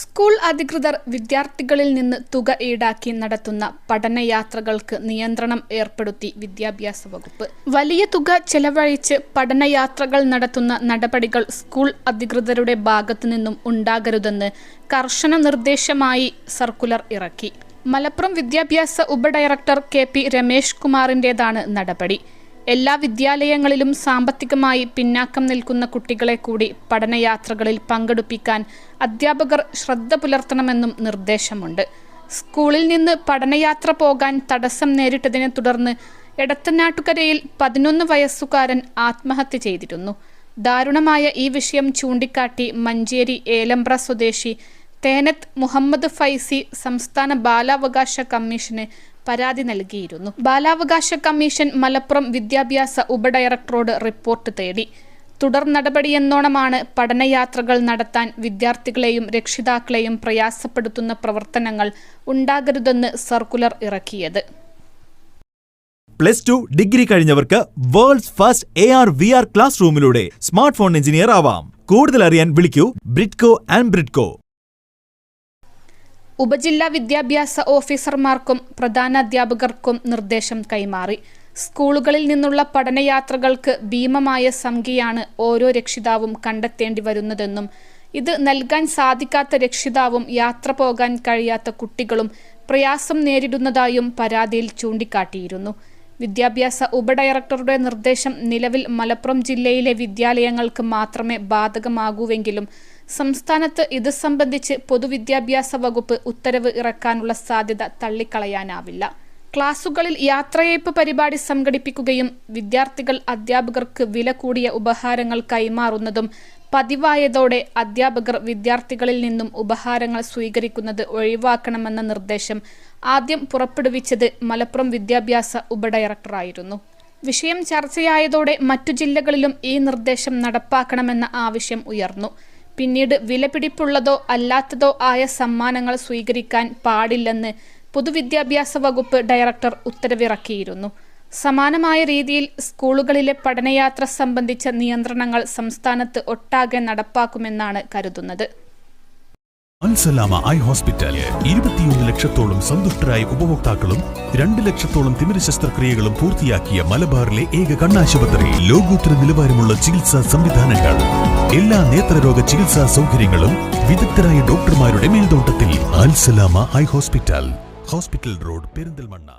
School അധികൃതർ വിദ്യാർത്ഥികളിൽ നിന്ന് തുക ഈടാക്കി നടത്തുന്ന പഠനയാത്രകൾക്ക് നിയന്ത്രണം ഏർപ്പെടുത്തി വിദ്യാഭ്യാസ വകുപ്പ്. വലിയ തുക ചെലവഴിച്ച് പഠനയാത്രകൾ നടത്തുന്ന നടപടികൾ സ്കൂൾ അധികൃതരുടെ ഭാഗത്തു നിന്നും ഉണ്ടാകരുതെന്ന് കർശന നിർദ്ദേശമായി സർക്കുലർ ഇറക്കി. മലപ്പുറം വിദ്യാഭ്യാസ ഉപഡയറക്ടർ കെ.പി. രമേഷ് കുമാറിൻ്റേതാണ് നടപടി. എല്ലാ വിദ്യാലയങ്ങളിലും സാമ്പത്തികമായി പിന്നാക്കം നിൽക്കുന്ന കുട്ടികളെ കൂടി പഠനയാത്രകളിൽ പങ്കെടുപ്പിക്കാൻ അധ്യാപകർ ശ്രദ്ധ പുലർത്തണമെന്നും നിർദ്ദേശമുണ്ട്. സ്കൂളിൽ നിന്ന് പഠനയാത്ര പോകാൻ തടസ്സം നേരിട്ടതിനെ തുടർന്ന് എടത്തനാട്ടുകരയിൽ 11 വയസ്സുകാരൻ ആത്മഹത്യ ചെയ്തിരുന്നു. ദാരുണമായ ഈ വിഷയം ചൂണ്ടിക്കാട്ടി മഞ്ചേരി ഏലമ്പ്ര സ്വദേശി തേനത്ത് മുഹമ്മദ് ഫൈസി സംസ്ഥാന ബാലാവകാശ കമ്മീഷന് പരാതി നൽകിയിരുന്നു. ബാലാവകാശ കമ്മീഷൻ മലപ്പുറം വിദ്യാഭ്യാസ ഉപഡയറക്ടറോട് റിപ്പോർട്ട് തേടി. തുടർ നടപടിയെന്നോണമാണ് പഠനയാത്രകൾ നടത്താൻ വിദ്യാർത്ഥികളെയും രക്ഷിതാക്കളെയും പ്രയാസപ്പെടുത്തുന്ന പ്രവർത്തനങ്ങൾ ഉണ്ടാകരുതെന്ന് സർക്കുലർ ഇറക്കിയത്. +2 ഡിഗ്രി കഴിഞ്ഞവർക്ക് വേൾഡ്സ് ഫസ്റ്റ് AR/VR ക്ലാസ് റൂമിലൂടെ സ്മാർട്ട് ഫോൺ എഞ്ചിനീയർ ആവാം. കൂടുതൽ അറിയാൻ വിളിക്കൂ ബ്രിഡ്കോ ആൻഡ് ബ്രിഡ്കോ. ഉപജില്ലാ വിദ്യാഭ്യാസ ഓഫീസർമാർക്കും പ്രധാനാധ്യാപകർക്കും നിർദ്ദേശം കൈമാറി. സ്കൂളുകളിൽ നിന്നുള്ള പഠനയാത്രകൾക്ക് ഭീമമായ സംഖ്യയാണ് ഓരോ രക്ഷിതാവും കണ്ടെത്തേണ്ടി വരുന്നതെന്നും ഇത് നൽകാൻ സാധിക്കാത്ത രക്ഷിതാവും യാത്ര പോകാൻ കഴിയാത്ത കുട്ടികളും പ്രയാസം നേരിടുന്നതായും പരാതിയിൽ ചൂണ്ടിക്കാട്ടിയിരുന്നു. വിദ്യാഭ്യാസ ഉപഡയറക്ടറുടെ നിർദ്ദേശം നിലവിൽ മലപ്പുറം ജില്ലയിലെ വിദ്യാലയങ്ങൾക്ക് മാത്രമേ ബാധകമാകൂവെങ്കിലും സംസ്ഥാനത്ത് ഇത് സംബന്ധിച്ച് പൊതുവിദ്യാഭ്യാസ വകുപ്പ് ഉത്തരവ് ഇറക്കാനുള്ള സാധ്യത തള്ളിക്കളയാനാവില്ല. ക്ലാസുകളിൽ യാത്രയയപ്പ് പരിപാടി സംഘടിപ്പിക്കുകയും വിദ്യാർത്ഥികൾ അധ്യാപകർക്ക് വില കൂടിയ ഉപഹാരങ്ങൾ കൈമാറുന്നതും പതിവായതോടെ അധ്യാപകർ വിദ്യാർത്ഥികളിൽ നിന്നും ഉപഹാരങ്ങൾ സ്വീകരിക്കുന്നത് ഒഴിവാക്കണമെന്ന നിർദ്ദേശം ആദ്യം പുറപ്പെടുവിച്ചത് മലപ്പുറം വിദ്യാഭ്യാസ ഉപഡയറക്ടറായിരുന്നു. വിഷയം ചർച്ചയായതോടെ മറ്റു ജില്ലകളിലും ഈ നിർദ്ദേശം നടപ്പാക്കണമെന്ന ആവശ്യം ഉയർന്നു. പിന്നീട് വിലപിടിപ്പുള്ളതോ അല്ലാത്തതോ ആയ സമ്മാനങ്ങൾ സ്വീകരിക്കാൻ പാടില്ലെന്ന് പൊതുവിദ്യാഭ്യാസ വകുപ്പ് ഡയറക്ടർ ഉത്തരവിറക്കിയിരുന്നു. സമാനമായ രീതിയിൽ സ്കൂളുകളിലെ പഠനയാത്ര സംബന്ധിച്ച നിയന്ത്രണങ്ങൾ സംസ്ഥാനത്ത് ഒട്ടാകെ നടപ്പാക്കുമെന്നാണ് കരുതുന്നത്. അൽസലാമ ഐ ഹോസ്പിറ്റൽ 21 ലക്ഷത്തോളം സന്തുഷ്ടരായ ഉപഭോക്താക്കളും 2 ലക്ഷത്തോളം തിമിര ശസ്ത്രക്രിയകളും പൂർത്തിയാക്കിയ മലബാറിലെ ഏക കണ്ണാശുപത്രി. ലോകോത്തര നിലവാരമുള്ള ചികിത്സാ സംവിധാനങ്ങൾ, എല്ലാ നേത്രരോഗ ചികിത്സാ സൗകര്യങ്ങളും വിദഗ്ധരായ ഡോക്ടർമാരുടെ മേൽനോട്ടത്തിൽ. Al Salama eye hospital, hospital road, Perinthalmanna.